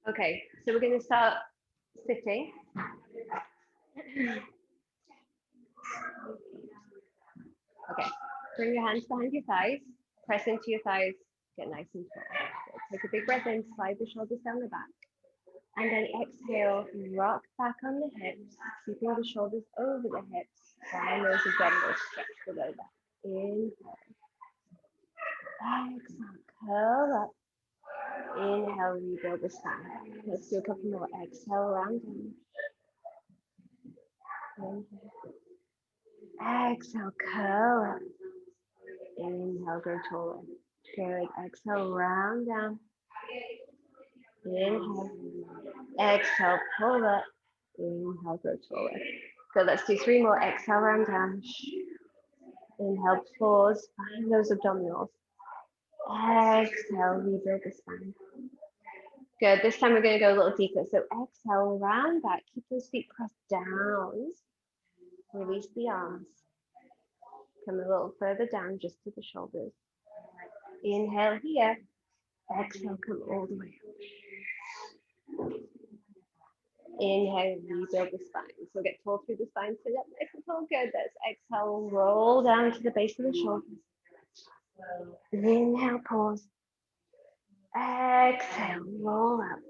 Okay, so we're going to start sitting. Okay, bring your hands behind your thighs, press into your thighs, get nice and tall. Good. Take a big breath in, slide the shoulders down the back. And then exhale, rock back on the hips, keeping the shoulders over the hips, and those abdominals stretch below that. Inhale. Exhale, curl up. Inhale, rebuild the spine. Let's do a couple more. Exhale, round down. Inhale. Exhale, curl up. Inhale, grow taller. Good. Exhale, round down. Inhale. Exhale, pull up. Inhale, grow taller. Good. Let's do 3 more. Exhale, round down. Inhale, pause. Find those abdominals. Exhale, rebuild the spine. Good. This time we're going to go a little deeper. So exhale, round back. Keep those feet pressed down. Release the arms. Come a little further down, just to the shoulders. Inhale here. Exhale, come all the way up. Inhale, rebuild the spine. So get tall through the spine. Sit up nice and tall. Good. Let's exhale, roll down to the base of the shoulders. Inhale, pause. Exhale, roll up.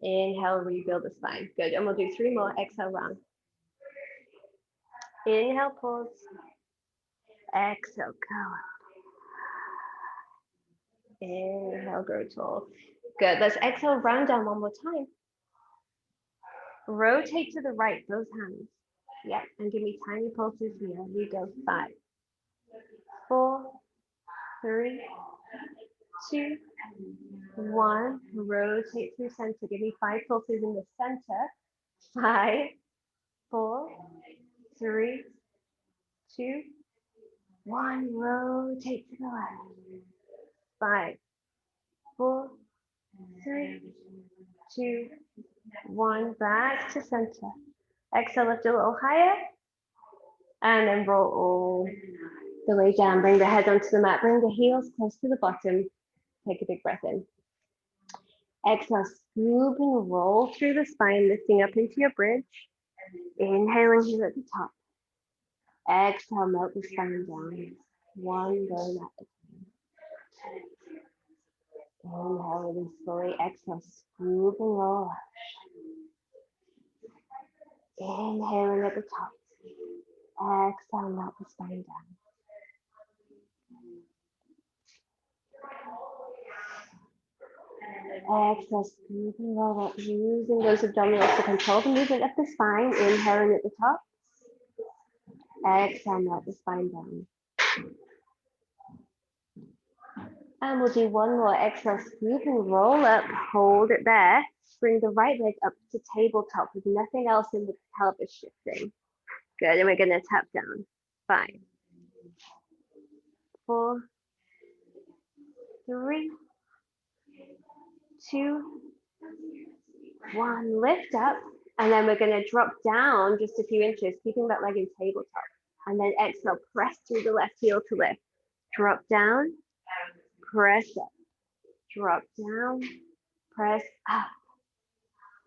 Inhale, rebuild the spine. Good. And we'll do 3 more. Exhale, round. Inhale, pause. Exhale, go up. Inhale, grow tall. Good. Let's exhale, round down 1 more time. Rotate to the right, both hands. Yep. And give me tiny pulses here. We go 5, 4, 3, 2, 1. Rotate through center. Give me 5 pulses in the center. 5, 4, 3, 2, 1. Rotate to the left. 5, 4, 3, 2, 1. Back to center. Exhale, lift a little higher. And then roll all the way down. Bring the head onto the mat. Bring the heels close to the bottom. Take a big breath in. Exhale, scoop and roll through the spine, lifting up into your bridge. Inhaling here at the top. Exhale, melt the spine down. 1 bone at a time. Inhale, release slowly. Exhale, scoop and roll up. Inhaling at the top. Exhale, melt the spine down. Exhale, scoop and roll up, using those abdominals to control the movement of the spine. Inhaling at the top. Exhale, melt the spine down. And we'll do 1 more. Exhale, scoop and roll up. Hold it there. Bring the right leg up to tabletop with nothing else in the pelvis shifting. Good. And we're going to tap down. 5, 4, 3, 2, 1. Lift up. And then we're going to drop down just a few inches, keeping that leg in tabletop. And then exhale, press through the left heel to lift. Drop down, press up. Drop down, press up.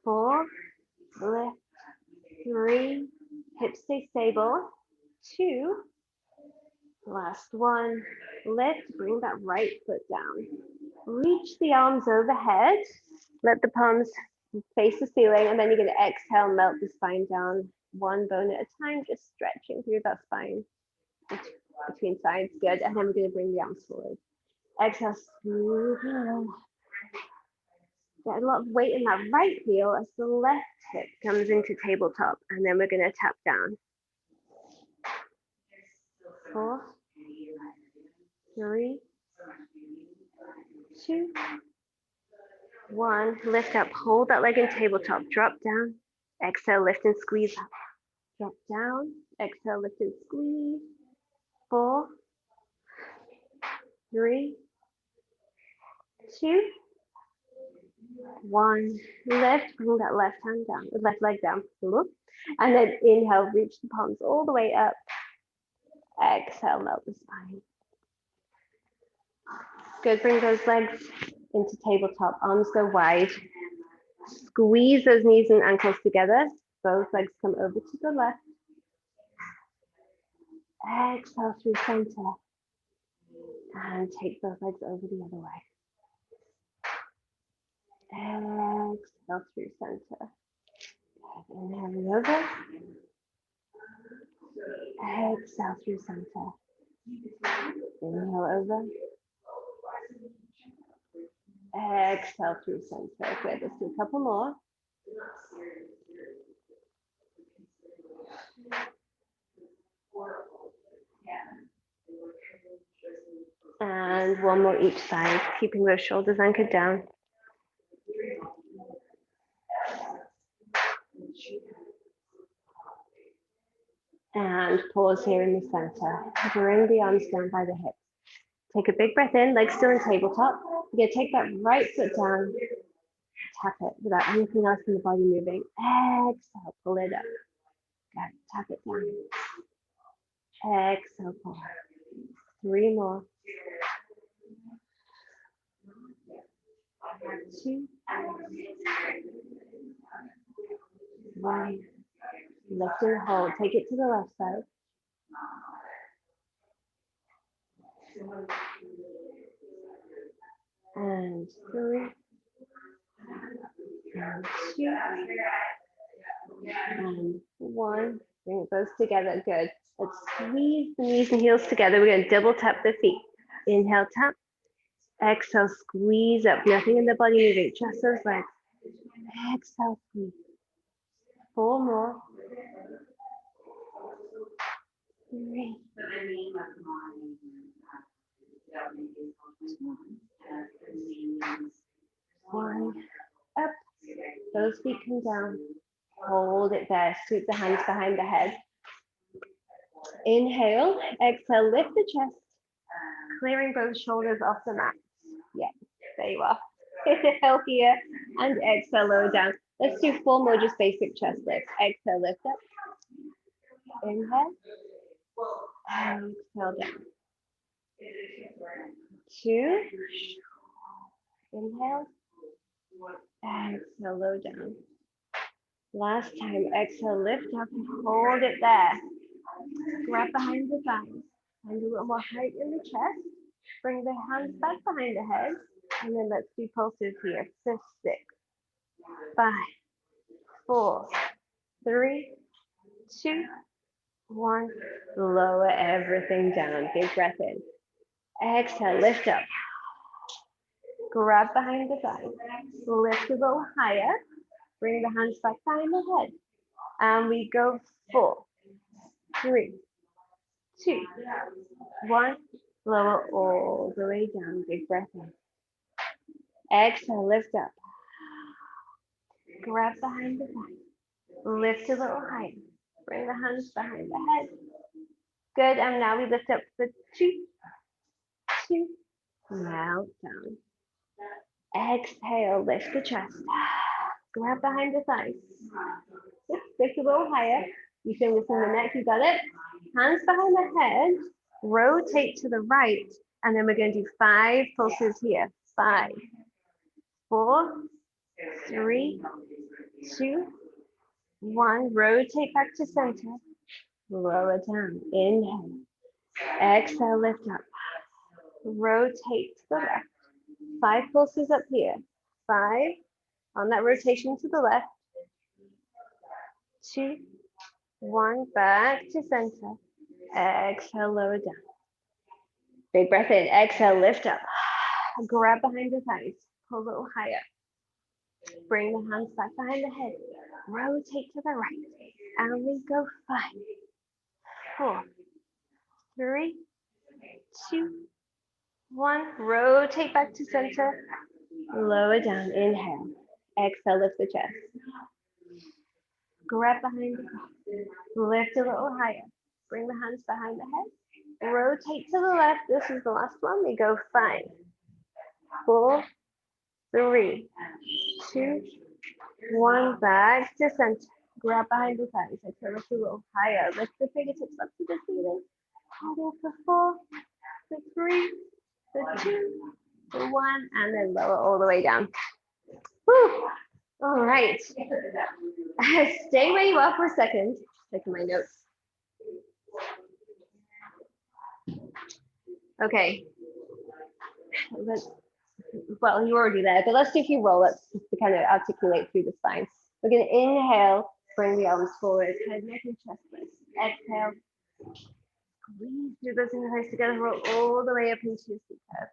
4, lift, 3, hips stay stable. 2, last 1, lift, bring that right foot down. Reach the arms overhead, let the palms face the ceiling, and then you're going to exhale, melt the spine down 1 bone at a time, just stretching through that spine between sides. Good. And then we're going to bring the arms forward. Exhale, smooth and roll. Get a lot of weight in that right heel as the left hip comes into tabletop, and then we're going to tap down. 4, 3, 2, 1. Lift up, hold that leg in tabletop, drop down. Exhale, lift and squeeze up. Drop down, exhale, lift and squeeze. 4, 3, 2, 1. Lift, bring that left hand down, left leg down. And then inhale, reach the palms all the way up. Exhale, melt the spine. Good, bring those legs into tabletop. Arms go wide. Squeeze those knees and ankles together. Both legs come over to the left. Exhale through center. And take both legs over the other way. Exhale through center. Inhale over. Exhale through center. Inhale over. Exhale through center. Good. Let's do a couple more. And one more each side, keeping those shoulders anchored down. And pause here in the center. Bring the arms down by the hips. Take a big breath in, legs still in tabletop. You're gonna take that right foot down, tap it without anything else in the body moving. Exhale, pull it up. Good, tap it down. Exhale, pull. 3 more. 2. 1. Lift and hold. Take it to the left side. And 3. And 2. And 1. Bring those together. Good. Let's squeeze the knees and heels together. We're going to double tap the feet. Inhale, tap. Exhale, squeeze up. Nothing in the body moving. Just those legs. Exhale, squeeze. 4 more. 3. 1. Up. Those feet come down. Hold it there. Sweep the hands behind the head. Inhale. Exhale. Lift the chest. Clearing both shoulders off the mat. Yeah, there you are. Inhale here and exhale, lower down. Let's do 4 more just basic chest lifts. Exhale, lift up. Inhale. Exhale down. 2. Inhale. Exhale, low down. Last time, exhale, lift up and hold it there. Grab behind the thighs. Find a little more height in the chest. Bring the hands back behind the head. And then let's do pulses here. 6, 5, 4, 3, 2, 1. Lower everything down. Big breath in. Exhale, lift up. Grab behind the thighs. Lift a little higher. Bring the hands back behind the head. And we go 4, 3, 2, 1. Lower all the way down. Big breath in. Exhale, lift up. Grab behind the thighs. Lift a little higher. Bring the hands behind the head. Good. And now we lift up for 2, 2. Now down. Exhale, lift the chest. Grab behind the thighs. Lift a little higher. You feel this in the neck, you got it? Hands behind the head. Rotate to the right. And then we're going to do 5 pulses here. 5, 4, 3, 2, 1. Rotate back to center. Lower down. Inhale. Exhale, lift up. Rotate to the left. 5 pulses up here. 5. On that rotation to the left. 2, 1. Back to center. Exhale, lower down. Big breath in. Exhale, lift up. Grab behind the thighs. Pull a little higher. Bring the hands back behind the head. Rotate to the right. And we go 5, 4, 3, 2, 1. Rotate back to center. Lower down. Inhale. Exhale, lift the chest. Grab behind the head. Lift a little higher. Bring the hands behind the head. Rotate to the left. This is the last one. We go 5, 4, 3, 2, 1. Back to center. Grab behind the thighs. Exhale, lift a little higher. Lift the fingertips up to the ceiling. Hold it for 4, for 3, for 2, 1, and then lower all the way down. Whew. All right. Stay where you are for a second. Taking my notes. Okay. Well, you're already there, but let's do a few roll-ups just to kind of articulate through the spine. We're going to inhale, bring the arms forward, head, neck, and chest lifts. Exhale, squeeze through those inhales together, roll all the way up into your seat curve.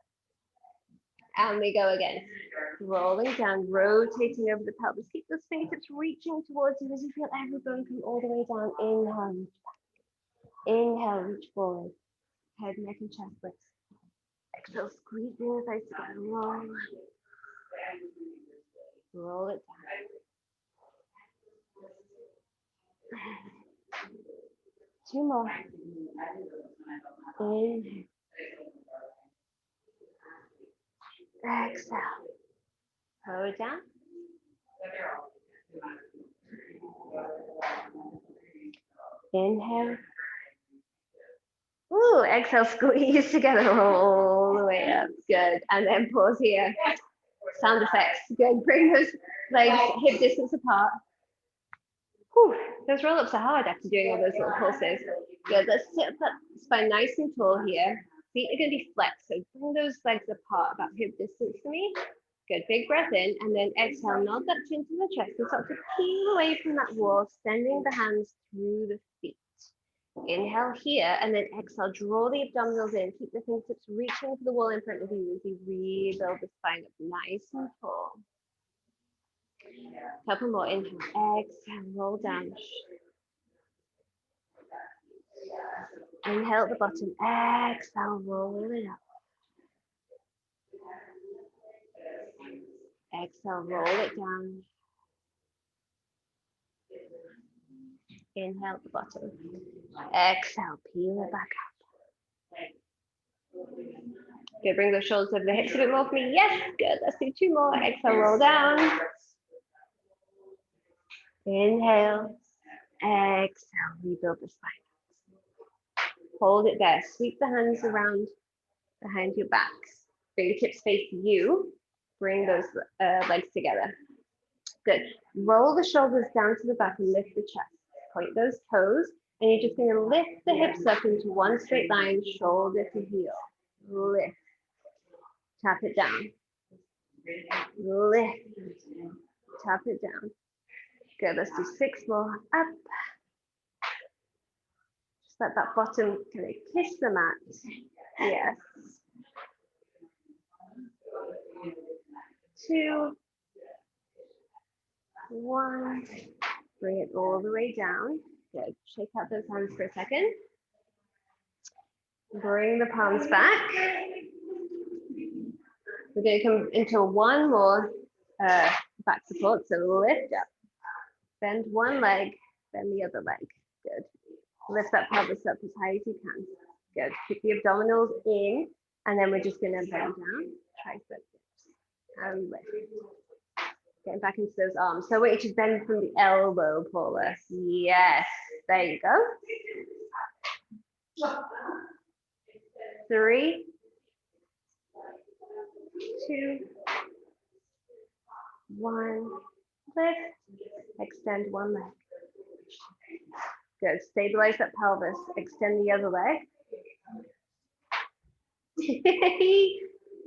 And we go again. Rolling down, rotating over the pelvis. Keep those fingertips reaching towards you as you feel every bone come all the way down. Inhale, reach back. Inhale, reach forward. Head, neck, and chest lifts. Exhale, squeeze the inner thighs together. Roll. Roll it down. 2 more. Inhale. Exhale. Hold it down. Inhale. Ooh, exhale, squeeze together all the way up. Good. And then pause here. Sound effects. Good. Bring those legs hip distance apart. Whew, those roll-ups are hard after doing all those little pulses. Good. Let's sit up that spine nice and tall here. Feet are going to be flexed, so bring those legs apart about hip distance to me. Good. Big breath in, and then exhale. Nod that chin to the chest and start to peel away from that wall, extending the hands through the feet. Inhale here, and then exhale. Draw the abdominals in. Keep the fingertips reaching for the wall in front of you as you rebuild the spine up nice and tall. Couple more. Inhale. Exhale. Roll down. Inhale at the bottom. Exhale. Roll it up. Exhale. Roll it down. Inhale at the bottom. Exhale. Peel it back up. Good. Bring those shoulders over the hips a bit more for me. Yes. Good. Let's do 2 more. Exhale. Roll down. Inhale. Exhale. Rebuild the spine. Hold it there. Sweep the hands around behind your backs. Fingertips face you. Bring those legs together. Good. Roll the shoulders down to the back and lift the chest. Point those toes. And you're just going to lift the hips up into one straight line, shoulder to heel. Lift. Tap it down. Lift. Tap it down. Good. Let's do 6 more. Up. Just let that bottom kind of kiss the mat. Yes. 2, 1. Bring it all the way down. Good. Shake out those hands for a second. Bring the palms back. We're going to come into 1 more back support. So lift up. Bend one leg, bend the other leg. Good. Lift that pelvis up as high as you can. Good. Keep the abdominals in. And then we're just going to bend down. Tricep dips. And lift. Getting back into those arms. So I want you to bend from the elbow, Paula. Yes. There you go. 3, 2, 1. Lift. Extend one leg. Good. Stabilize that pelvis. Extend the other leg.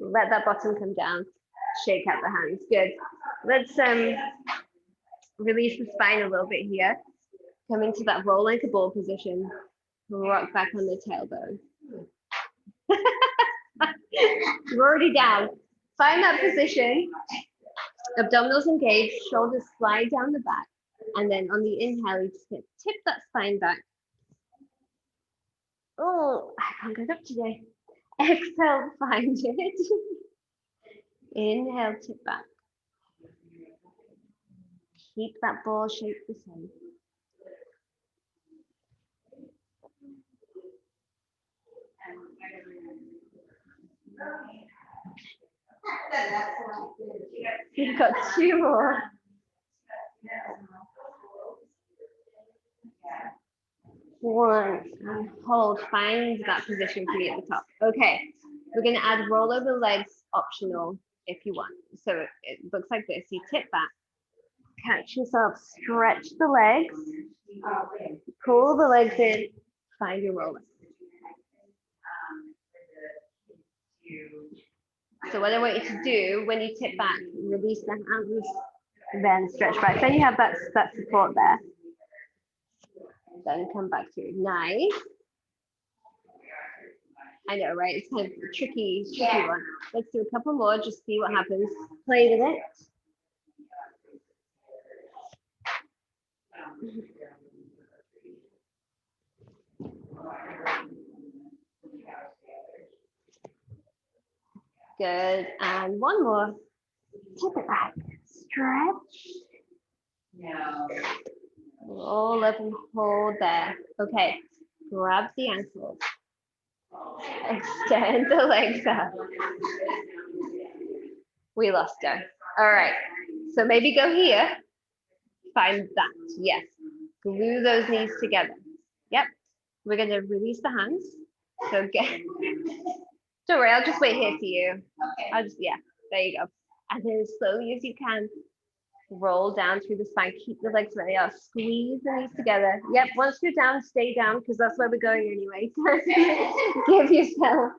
Let that bottom come down. Shake out the hands. Good. Let's release the spine a little bit here. Come into that roll like a ball position. Rock back on the tailbone. You're already down. Find that position. Abdominals engaged. Shoulders slide down the back. And then on the inhale, you just tip that spine back. Oh, I can't get up today. Exhale, find it. Inhale, tip back. Keep that ball shape the same. You've got 2 more. 1, and hold, find that position for me at the top. Okay, We're going to add roll over legs, optional if you want. So it looks like this. You tip back, catch yourself, stretch the legs, pull the legs in, find your roller. So what I want you to do when you tip back, release the hands, then stretch back. Then you have that support there. Then come back to nice. I know, right? It's kind of a tricky one. Let's do a couple more, just see what happens. Play with it. Good, and one more. Tip it back, stretch. Roll up and hold there. Okay, grab the ankles. Extend the legs up. We lost her. All right, so maybe go here. Find that, yes. Glue those knees together. Yep, we're gonna release the hands. So don't worry, I'll just wait here for you. Yeah, there you go. And then as slowly as you can, roll down through the spine, keep the legs where they are, squeeze the knees together. Yep, once you're down, stay down, because that's where we're going anyway. Give yourself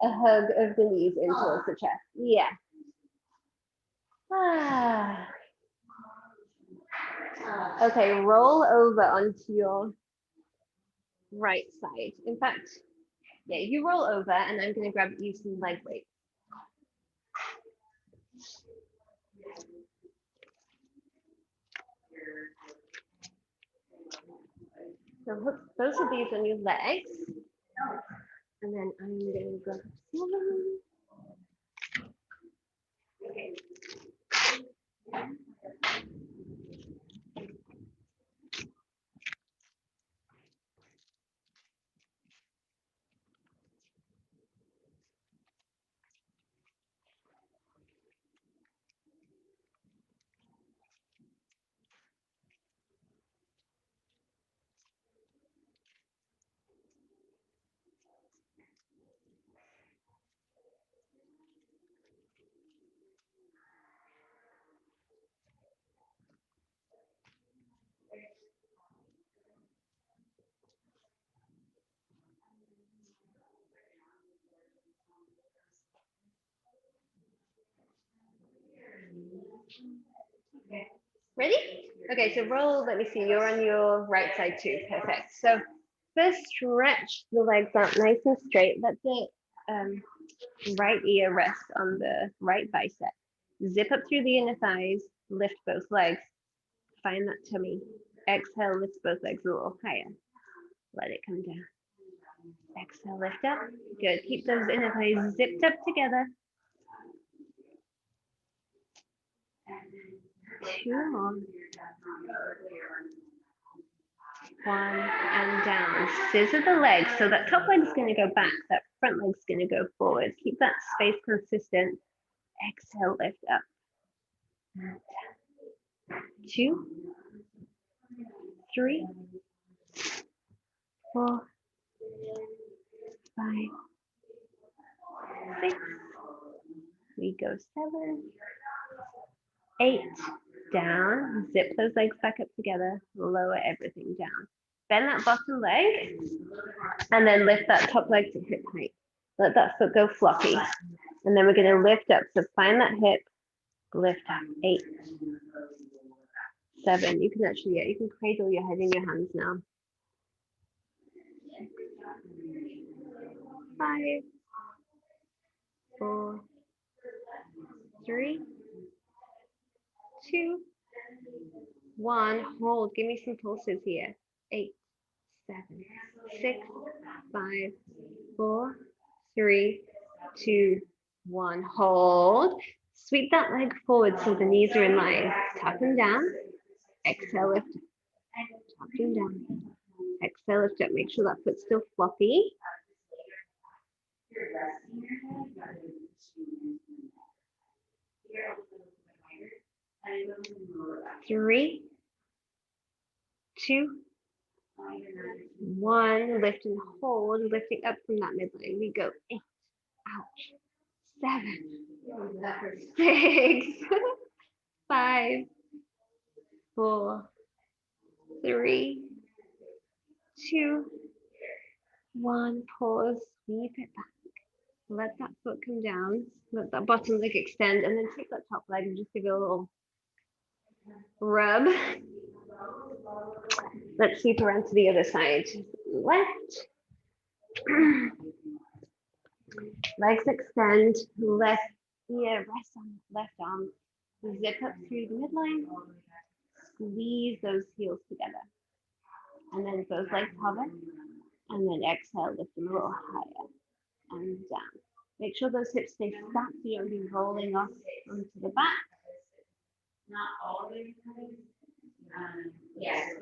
a hug of the knees in towards the chest. Yeah. Okay, roll over onto your right side. In fact, yeah, you roll over and I'm going to grab you some leg weight. So put both of these on your legs. And then I'm going to grab some. Ready? Okay, so roll, let me see, you're on your right side too, perfect. So first stretch the legs out nice and straight. Let the right ear rest on the right bicep. Zip up through the inner thighs, lift both legs, find that tummy. Exhale, lift both legs a little higher. Let it come down. Exhale, lift up. Good, keep those inner thighs zipped up together. 2 more. 1 and down. Scissor the legs. So that top leg is going to go back. That front leg is going to go forward. Keep that space consistent. Exhale, lift up. 2, 3, 4, 5, 6. We go 7, 8. Down. Zip those legs back up together. Lower everything down. Bend that bottom leg. And then lift that top leg to hip height. Let that foot go floppy. And then we're going to lift up. So find that hip. Lift up. 8, 7. You can actually, you can cradle your head in your hands now. 5, 4, 3, 2, 1. Hold. Give me some pulses here. 8, 7, 6, 5, 4, 3, 2, 1. Hold. Sweep that leg forward so the knees are in line. Tap them down. Exhale, lift up. Tap them down. Exhale, lift up. Make sure that foot's still floppy. 3, 2, 1. Lift and hold. Lifting up from that midline. We go in, out, 7, 6, 5, 4, 3, 2, 1. Pause, sweep it back. Let that foot come down. Let that bottom leg extend, and then take that top leg and just give it a little rub. Let's sweep around to the other side. Left. Legs extend. Left ear, rest on left arm. Zip up through the midline. Squeeze those heels together. And then both legs hover. And then exhale, lift them a little higher and down. Make sure those hips stay stacked so you don't be rolling off onto the back. Not all the yes.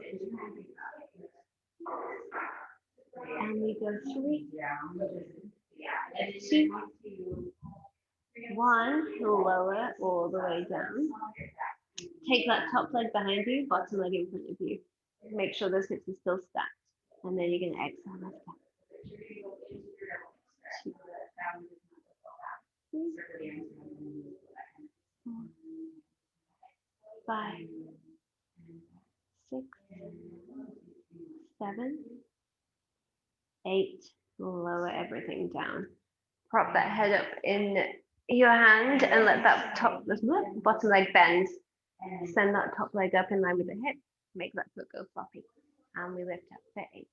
And we go 3, 2, 1. Lower all the way down. Take that top leg behind you, bottom leg in front of you. Make sure those hips are still stacked. And then you're going to exhale, lift up. 2, 3, 4, 5, 6, 7, 8. Lower everything down. Prop that head up in your hand and let that bottom leg bend. Send that top leg up in line with the hip. Make that foot go floppy. And we lift up for 8,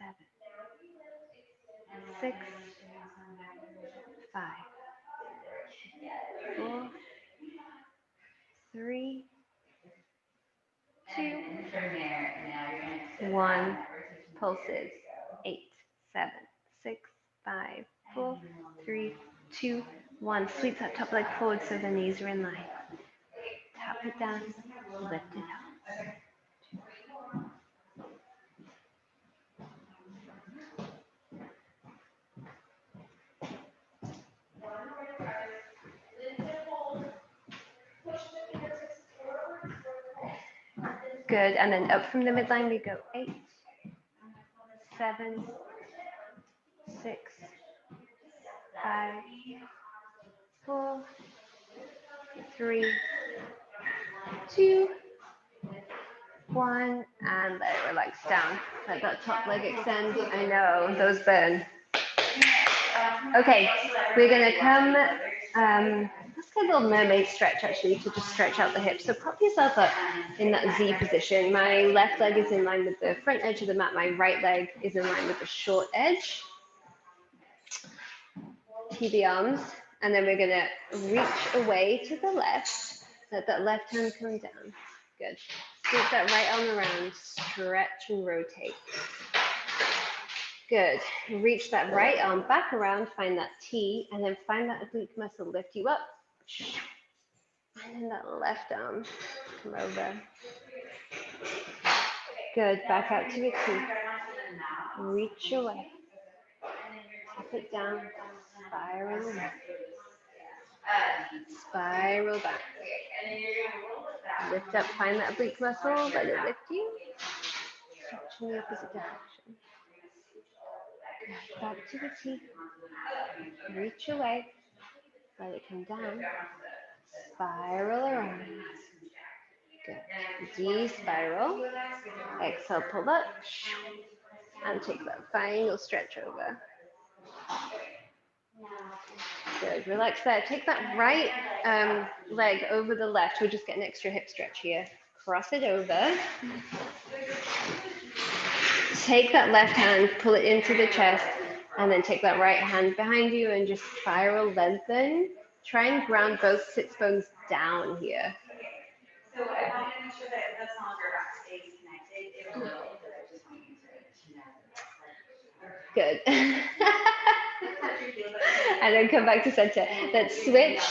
7, 6, 5, 4, 3, 2, 1. Pulses. 8, 7, 6, 5, 4, 3, 2, 1. Sweep that top leg forward so the knees are in line. Tap it down, lift it up. Good, and then up from the midline we go 8, 7, 6, 5, 4, 3, 2, 1, and let it relax down. Let that top leg extend. I know, those burn. Okay, we're gonna come, let's get a little mermaid stretch actually to just stretch out the hips. So prop yourself up in that Z position. My left leg is in line with the front edge of the mat. My right leg is in line with the short edge. Tee the arms, and then we're gonna reach away to the left. Let that left hand come down. Good. Sweep that right arm around, stretch and rotate. Good. Reach that right arm back around, find that T, and then find that oblique muscle lift you up. And then that left arm, come over. Good. Back out to a T. Reach away. Tap it down. Spiral back. Spiral back. Lift up, find that oblique muscle, let it lift you. Stretch in the opposite direction. Good. Back to the T. Reach away. Let it come down. Spiral around. Good. D-spiral. Exhale, pull up. And take that final stretch over. Good. Relax there. Take that right leg over the left. We'll just get an extra hip stretch here. Cross it over. Take that left hand, pull it into the chest, and then take that right hand behind you and just spiral lengthen. Try and ground both sits bones down here. So I want to make sure that the small back stays connected. It will, but I just want you to know. Good. And then come back to center. Let's switch.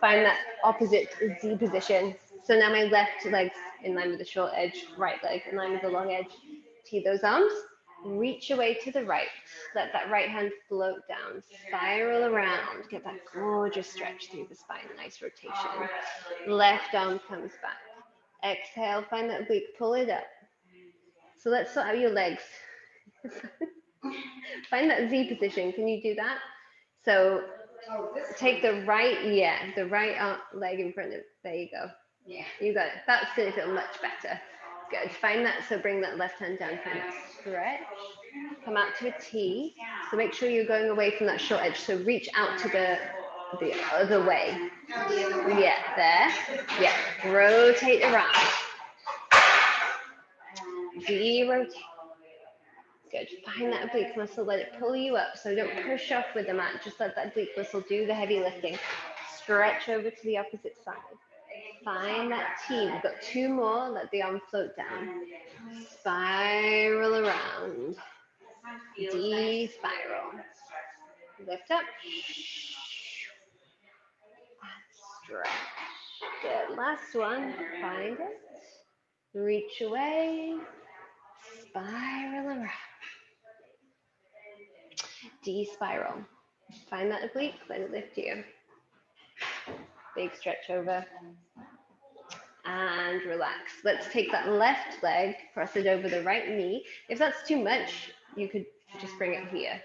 Find that opposite Z position. So now my left leg's in line with the short edge, right leg in line with the long edge. Tee those arms. Reach away to the right. Let that right hand float down. Spiral around. Get that gorgeous stretch through the spine. Nice rotation. Left arm comes back. Exhale, find that oblique, pull it up. So let's sort out your legs. Find that Z position. Can you do that? So take the right, the right leg in front of, there you go. Yeah. You got it. That's going to feel much better. Good. Find that, so bring that left hand down, find that stretch. Come out to a T. So make sure you're going away from that short edge. So reach out to the other way. Yeah, there. Yeah, rotate around. Rotate. Good. Find that oblique muscle, let it pull you up. So don't push off with the mat, just let that oblique muscle do the heavy lifting. Stretch over to the opposite side. Find that T. We've got 2 more, let the arm float down. Spiral around. D spiral. Lift up. Stretch. Good. Last one. Find it. Reach away. Spiral around. D spiral. Find that oblique, let it lift you. Big stretch over. And relax. Let's take that left leg, cross it over the right knee. If that's too much, you could just bring it here.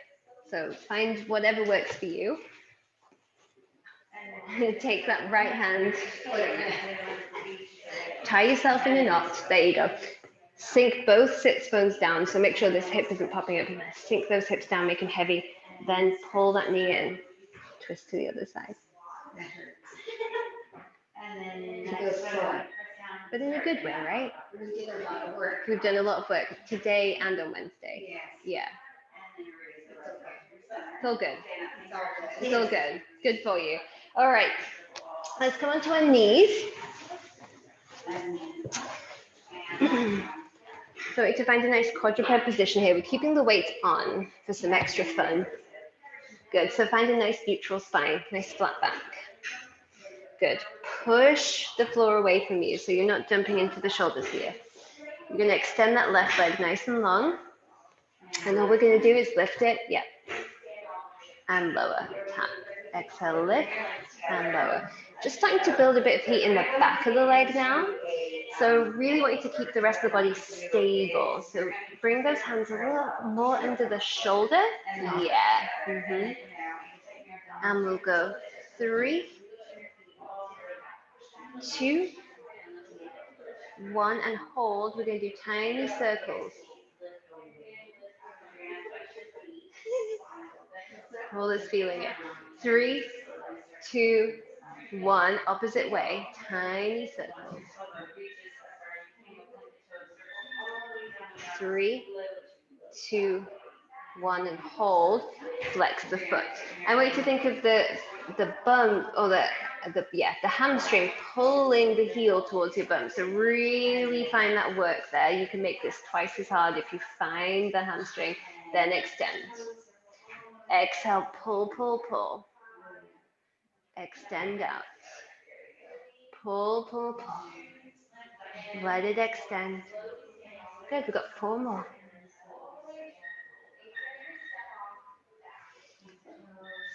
So find whatever works for you. Take that right hand, tie yourself in a knot. There you go. Sink both sits bones down. So make sure this hip isn't popping up. Sink those hips down, make them heavy. Then pull that knee in. Twist to the other side. But in a good way, right? We did a lot of work. We've done a lot of work today and on Wednesday. Yes. Yeah. It's all good. It's all good. Good for you. All right. Let's come onto our knees. So we need to find a nice quadruped position here. We're keeping the weight on for some extra fun. Good. So find a nice neutral spine, nice flat back. Good. Push the floor away from you so you're not jumping into the shoulders here. You're going to extend that left leg nice and long. And all we're going to do is lift it. Yeah. And lower. Tap. Exhale, lift and lower. Just starting to build a bit of heat in the back of the leg now. So really want you to keep the rest of the body stable. So bring those hands a little more under the shoulder. Yeah. And we'll go 3, 2, 1, and hold. We're going to do tiny circles. Hold this feeling it. 3, 2, 1. Opposite way. Tiny circles. 3, 2, 1, and hold. Flex the foot. I want you to think of the bum or the hamstring pulling the heel towards your bum. So really find that work there. You can make this twice as hard if you find the hamstring, then extend. Exhale, pull, pull, pull. Extend out. Pull, pull, pull. Let it extend. Good, we've got 4 more.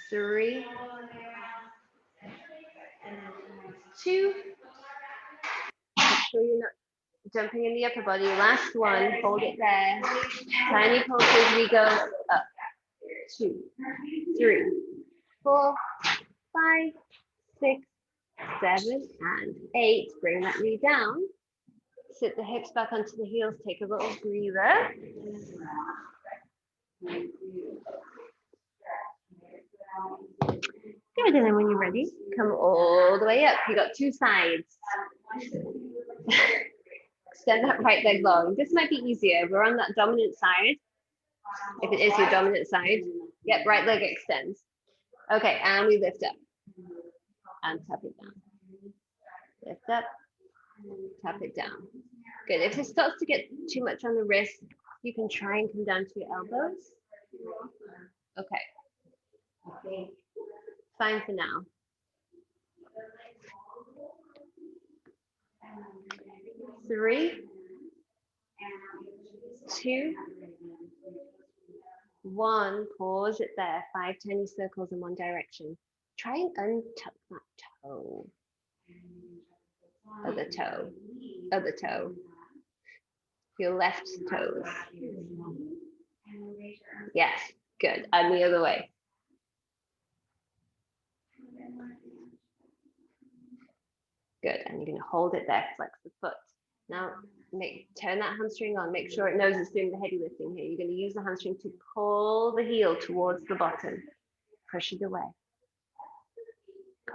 3, 2. Make sure you're not jumping in the upper body. Last one, hold it there. Tiny pulses, we go up. 2, 3, 4, 5, 6, 7, and 8. Bring that knee down. Sit the hips back onto the heels. Take a little breather. Good, and then when you're ready, come all the way up. You got 2 sides. Extend that right leg long. This might be easier. We're on that dominant side. If it is your dominant side, yep, right leg extends. Okay, and we lift up and tap it down. Lift up, tap it down. Good. If it starts to get too much on the wrist, you can try and come down to your elbows. Okay. Fine for now. 3, 2, 1. Pause it there. 5 tiny circles in one direction. Try and untuck that toe. Other toe. Other toe. Your left toes. Yes, good. And the other way. Good. And you're going to hold it there, flex the foot. Now, turn that hamstring on. Make sure it knows it's doing the heavy lifting here. You're going to use the hamstring to pull the heel towards the bottom. Push it away.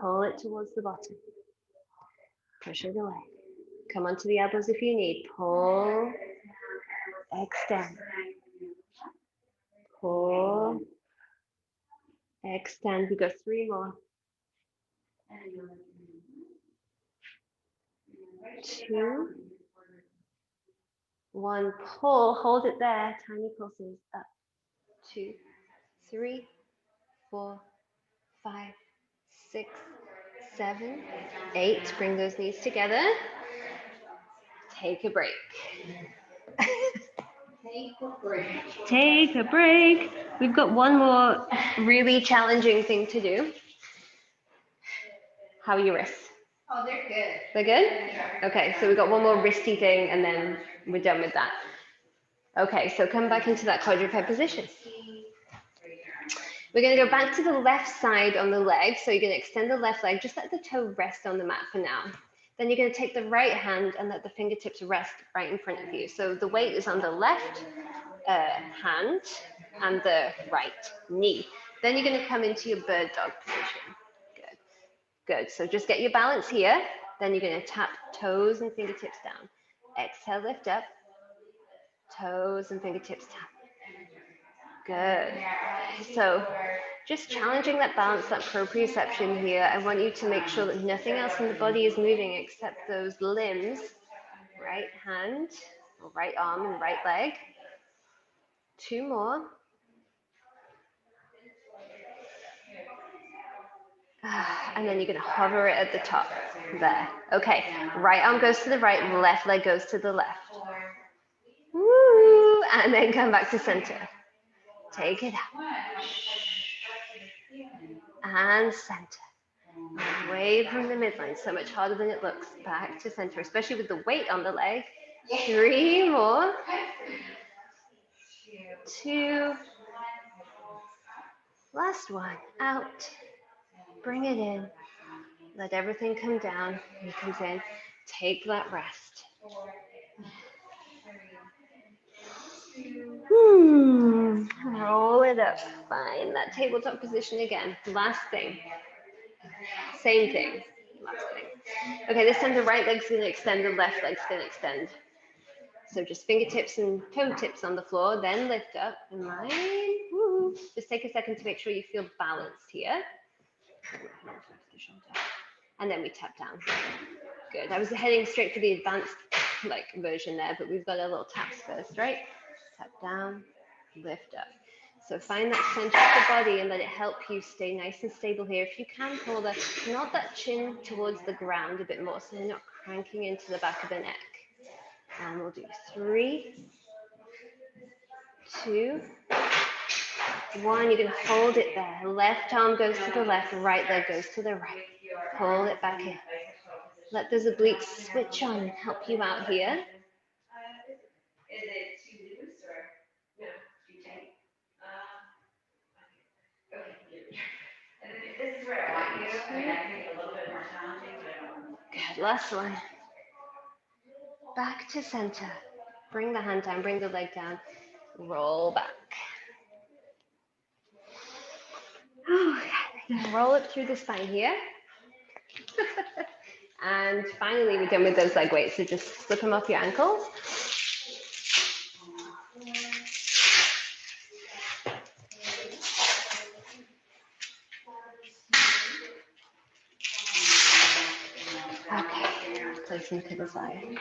Pull it towards the bottom. Push it away. Come onto the elbows if you need. Pull. Extend. Pull. Extend. We go 3 more. 2. 1. Pull. Hold it there. Tiny pulses. Up. 2, 3, 4, 5, 6, 7, 8. Bring those knees together. Take a break. Take a break. We've got one more really challenging thing to do. How are your wrists? Oh, they're good. They're good? Okay, so we've got one more wristy thing and then we're done with that. Okay, so come back into that quadruped position. We're going to go back to the left side on the leg. So you're going to extend the left leg, just let the toe rest on the mat for now. Then you're going to take the right hand and let the fingertips rest right in front of you. So the weight is on the left hand and the right knee. Then you're going to come into your bird dog position. Good. Good. So just get your balance here. Then you're going to tap toes and fingertips down. Exhale, lift up. Toes and fingertips tap. Good. So just challenging that balance, that proprioception here. I want you to make sure that nothing else in the body is moving except those limbs. Right hand, or right arm and right leg. 2 more. And then you're going to hover it at the top there. Okay, right arm goes to the right, left leg goes to the left. Woo! And then come back to center. Take it out. And center. Away from the midline, so much harder than it looks. Back to center, especially with the weight on the leg. 3 more. 2. Last one. Out. Bring it in. Let everything come down. It comes in. Take that rest. Roll it up. Find that tabletop position again. Last thing. Same thing. Last thing. Okay, this time the right leg's going to extend, the left leg's going to extend. So just fingertips and toe tips on the floor, then lift up in line. Woo. Just take a second to make sure you feel balanced here. And then we tap down. Good. I was heading straight for the advanced version there, but we've got our little taps first, right? Tap down, lift up. So find that center of the body and let it help you stay nice and stable here. If you can, pull not that chin towards the ground a bit more, so you're not cranking into the back of the neck. And we'll do 3, 2, 1. You're going to hold it there. Left arm goes to the left, right leg goes to the right. Pull it back in. Let those obliques switch on and help you out here. Is it too loose or no? Too tight? Okay. And this is where I want you. I mean, I can make it a little bit more challenging, but I don't. Good. Last one. Back to center. Bring the hand down, bring the leg down. Roll back. Roll it through the spine here. And finally, we're done with those leg weights. So just slip them off your ankles. Okay, place them to the side.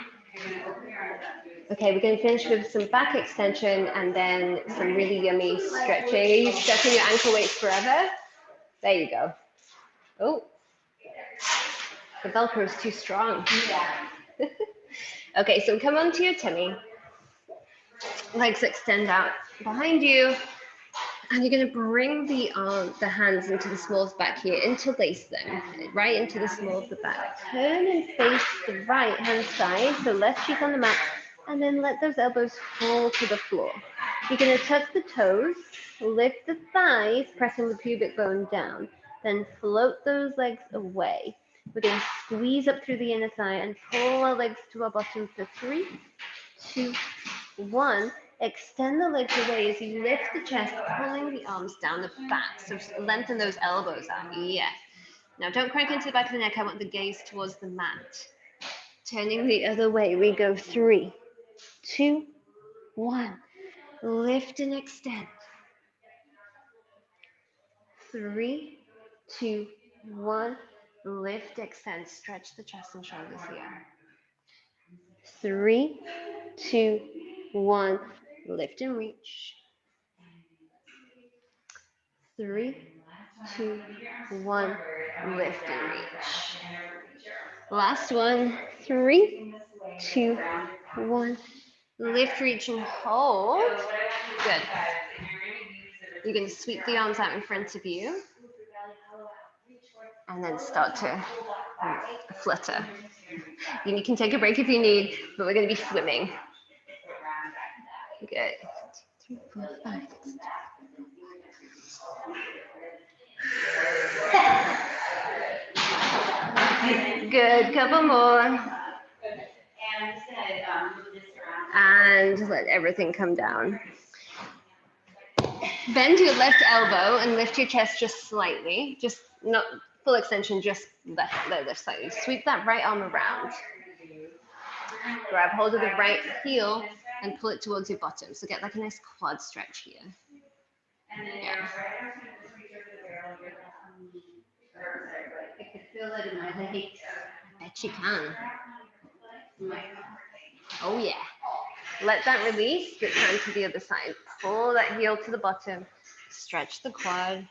Okay, we're going to finish with some back extension and then some really yummy stretching. Are you stuck in your ankle weights forever? There you go. Oh, the Velcro is too strong. Yeah. Okay, so come onto your tummy. Legs extend out behind you. And you're going to bring the hands into the small of the back here, interlace them, right into the small of the back. Turn and face the right hand side, so left cheek on the mat, and then let those elbows fall to the floor. You're going to tuck the toes, lift the thighs, pressing the pubic bone down. Then float those legs away. We're going to squeeze up through the inner thigh and pull our legs to our bottom for 3, 2, 1. Extend the legs away as you lift the chest, pulling the arms down the back. So lengthen those elbows out. Yeah. Now don't crank into the back of the neck. I want the gaze towards the mat. Turning the other way, we go 3, 2, 1. Lift and extend. 3, 2, 1. Lift, extend. Stretch the chest and shoulders here. 3, 2, 1. Lift and reach. 3, 2, 1. Lift and reach. Last one. 3, 2, 1. Lift, reach, and hold. Good. You're going to sweep the arms out in front of you. And then start to flutter. You can take a break if you need, but we're going to be swimming. Good. 3, 4, 5, 6. Good. Couple more. And let everything come down. Bend your left elbow and lift your chest just slightly. Just not full extension, just left slightly. Sweep that right arm around. Grab hold of the right heel and pull it towards your bottom. So get like a nice quad stretch here. Yeah. I can feel it in my legs. I bet you can. Oh yeah. Let that release, get time to the other side. Pull that heel to the bottom. Stretch the quad.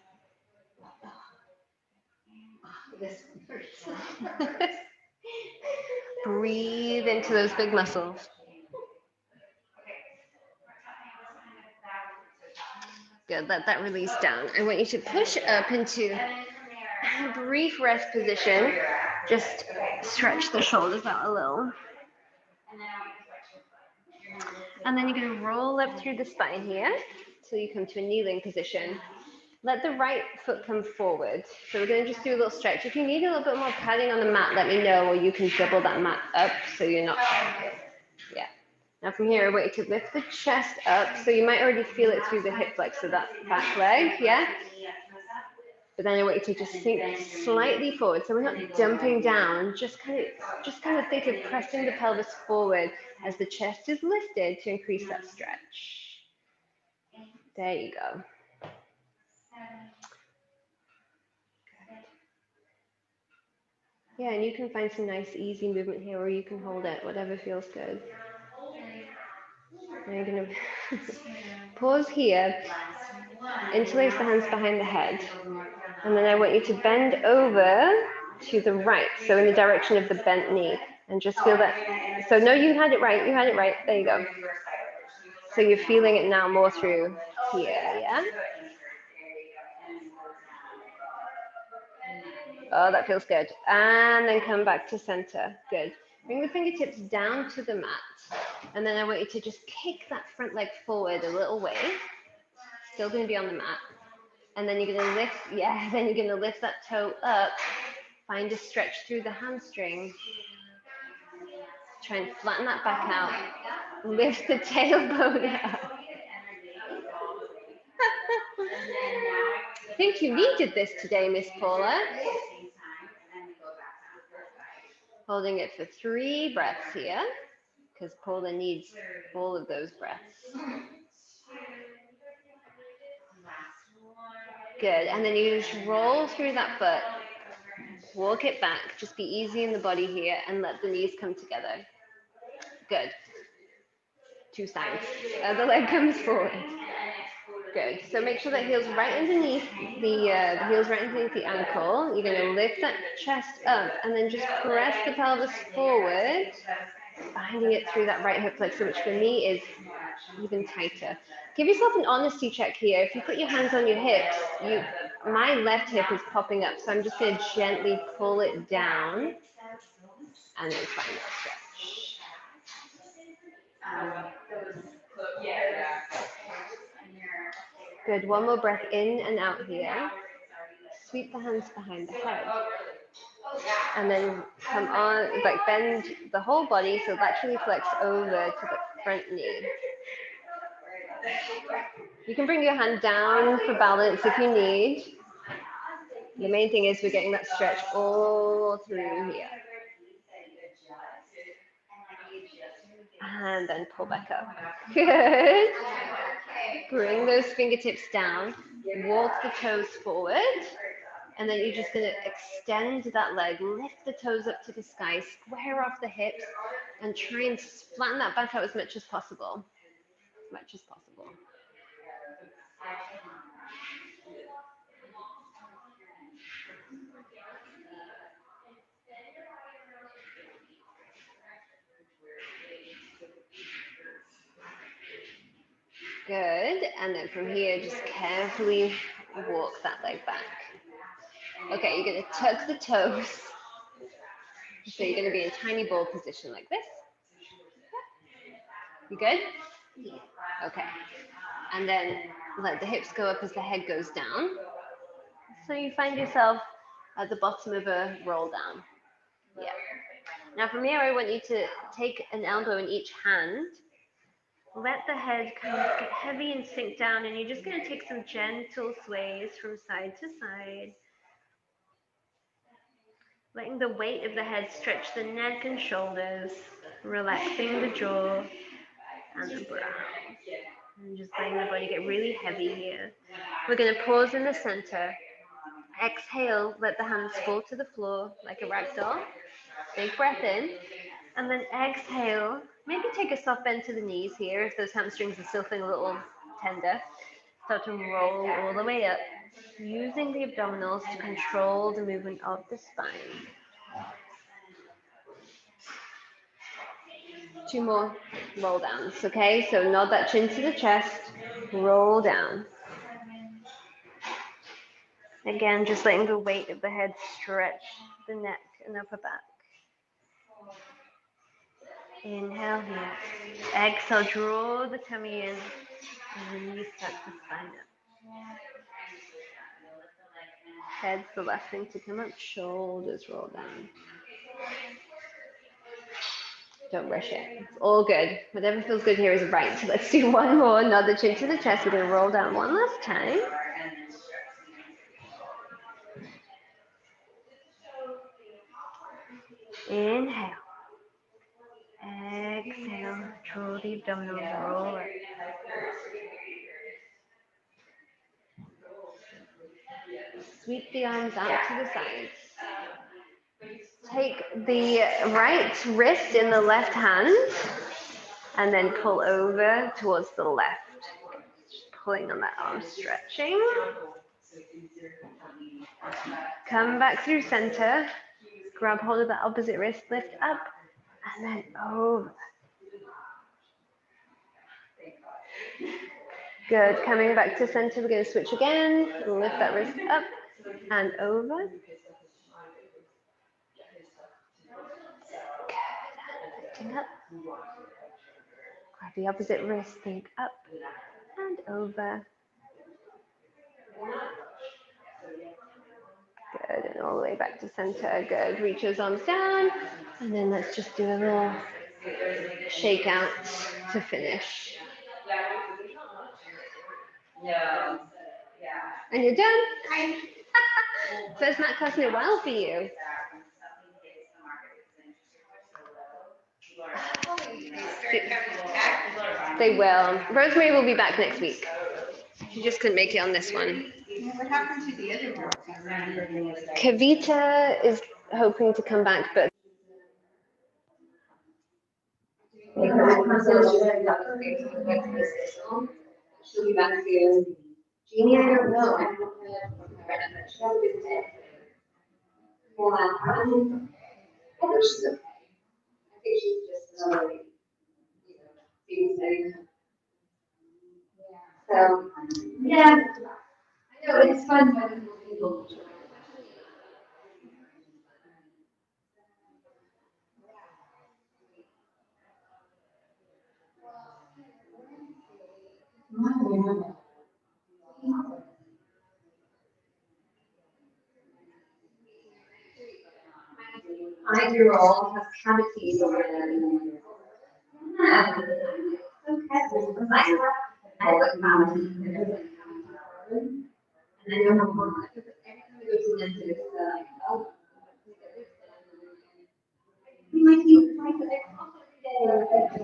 This hurts. Breathe into those big muscles. Good, let that release down. I want you to push up into a brief rest position. Just stretch the shoulders out a little. And then you're going to roll up through the spine here till you come to a kneeling position. Let the right foot come forward. So we're going to just do a little stretch. If you need a little bit more padding on the mat, let me know, or you can double that mat up so you're not, yeah. Now from here, I want you to lift the chest up. So you might already feel it through the hip flex of that back leg, yeah? But then I want you to just sink slightly forward. So we're not dumping down, just kind of think of pressing the pelvis forward as the chest is lifted to increase that stretch. There you go. Yeah, and you can find some nice easy movement here, or you can hold it, whatever feels good. Now you're going to pause here, interlace the hands behind the head, and then I want you to bend over to the right, so in the direction of the bent knee, and just feel that. So no, you had it right, there you go. So you're feeling it now more through here, yeah? Oh, that feels good. And then come back to center. Good. Bring the fingertips down to the mat. And then I want you to just kick that front leg forward a little way. Still going to be on the mat. And then you're going to lift, then you're going to lift that toe up. Find a stretch through the hamstring. Try and flatten that back out. Lift the tailbone up. I think you needed this today, Miss Paula. Holding it for 3 breaths here, because Paula needs all of those breaths. Good, and then you just roll through that foot, walk it back, just be easy in the body here, and let the knees come together. Good. 2 sides. The leg comes forward. Good. So make sure that heel's right underneath the heel's right underneath the ankle. You're going to lift that chest up and then just press the pelvis forward, finding it through that right hip flexor, which for me is even tighter. Give yourself an honesty check here. If you put your hands on your hips, my left hip is popping up, so I'm just going to gently pull it down and then find that stretch. Good. One more breath in and out here. Sweep the hands behind the head. And then come on, like bend the whole body, so laterally flex over to the front knee. You can bring your hand down for balance if you need. The main thing is we're getting that stretch all through here. And then pull back up. Good. Bring those fingertips down. Walk the toes forward. And then you're just going to extend that leg, lift the toes up to the sky, square off the hips, and try and flatten that back out as much as possible. As much as possible. Good. And then from here, just carefully walk that leg back. Okay, you're going to tuck the toes. So you're going to be in tiny ball position like this. You good? Yeah. Okay. And then let the hips go up as the head goes down. So you find yourself at the bottom of a roll down. Yeah. Now from here, I want you to take an elbow in each hand. Let the head kind of get heavy and sink down, and you're just going to take some gentle sways from side to side. Letting the weight of the head stretch the neck and shoulders, relaxing the jaw and the brow. And just letting the body get really heavy here. We're going to pause in the center. Exhale, let the hands fall to the floor like a rag doll. Big breath in. And then exhale, maybe take a soft bend to the knees here if those hamstrings are still feeling a little tender. Start to roll all the way up, using the abdominals to control the movement of the spine. 2 more roll downs, okay? So nod that chin to the chest, roll down. Again, just letting the weight of the head stretch the neck and upper back. Inhale here. Exhale, draw the tummy in and release that the spine up. Head's the last thing to come up, shoulders roll down. Don't rush it. It's all good. Whatever feels good here is right. So let's do one more. Nod the chin to the chest. We're going to roll down one last time. Inhale. Exhale. Draw the abdominals, roll it. Sweep the arms out to the sides. Take the right wrist in the left hand and then pull over towards the left. Just pulling on that arm, stretching. Come back through center. Grab hold of that opposite wrist, lift up, and then over. Good. Coming back to center, we're going to switch again. Lift that wrist up and over. Good. And lifting up. Grab the opposite wrist, think up and over. Good. And all the way back to center. Good. Reach those arms down. And then let's just do a little shake out to finish. And you're done. First mat class in a while for you. They will. Rosemary will be back next week. She just couldn't make it on this one. What happened to the other one? Kavita is hoping to come back, but she'll be back here. Jeannie, I don't know. I don't know. Yeah, I think she's okay. I think she's just being safe. So, yeah, I know it's fun having people. 5-year-old has cavities over there. Yeah. Okay. I look cavities. And I know how hard, because every time I go to the dentist, oh, my teeth, my teeth, every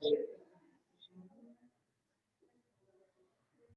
day.